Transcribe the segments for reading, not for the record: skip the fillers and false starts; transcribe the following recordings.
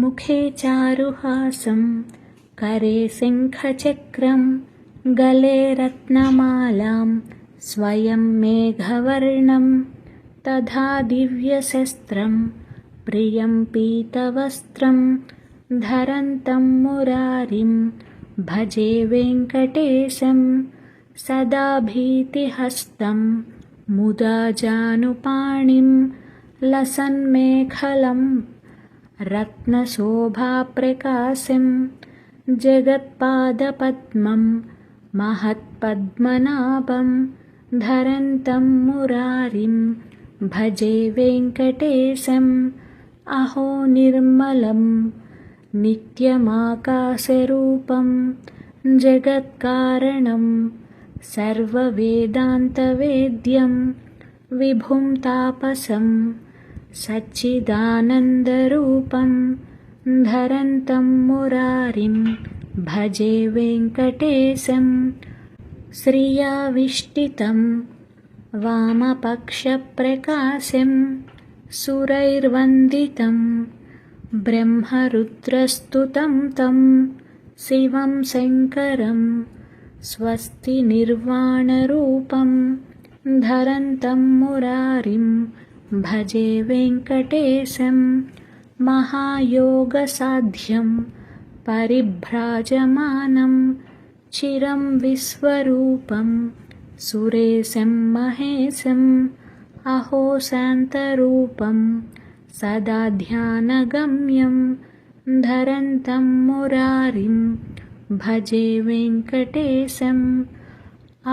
मुखे चारुहासं करे शङ्खचक्रं गले रत्नमालां स्वयं मेघवर्णं तथा दिव्यशस्त्रं प्रियं पीतवस्त्रं धरन्तं मुरारिं भजे वेङ्कटेशं सदा भीतिहस्तं मुदा जानुपाणिं लसन्मेखलं रत्नशोभाप्रकाशं जगत्पादपद्मं महत्पद्मनाभं धरन्तं मुरारिं भजे वेङ्कटेशम् अहो निर्मलं नित्यमाकाशरूपं जगत्कारणं सर्ववेदान्तवेद्यं विभुं तापसं सच्चिदानन्दरूपं धरन्तं मुरारिं भजे वेङ्कटेशं श्रियाविष्टितं वामपक्षप्रकाशं सुरैर्वन्दितं ब्रह्मरुद्रस्तुतं तं शिवं शङ्करं स्वस्तिनिर्वाणरूपं धरन्तं मुरारिं भजे वेङ्कटेशं महायोगसाध्यं परिभ्राजमानं चिरं विश्वरूपं सुरेशं महेशम् अहो शान्तरूपं सदा ध्यानगम्यं धरन्तं मुरारिं भजे वेङ्कटेशम्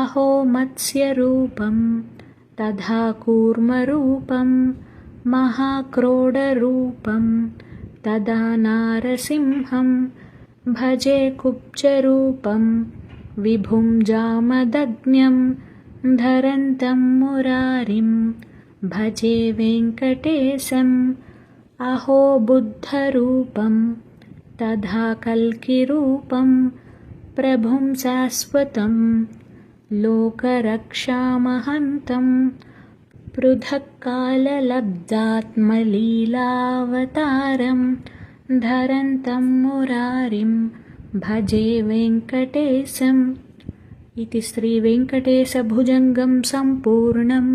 अहो मत्स्यरूपं तथा कूर्मरूपं महाक्रोडरूपं तदा नारसिंहं भजे कुब्जरूपं विभुं जामदग्न्यं धरन्तं मुरारिं भजे वेङ्कटेशम् अहो बुद्धरूपं तथा कल्किरूपं प्रभुं शाश्वतं लोकरक्षामहन्तं पृथक्काललब्धात्मलीलावतारं धरन्तं मुरारिं भजे वेङ्कटेशम् इति श्रीवेङ्कटेशभुजङ्गं सम्पूर्णम्।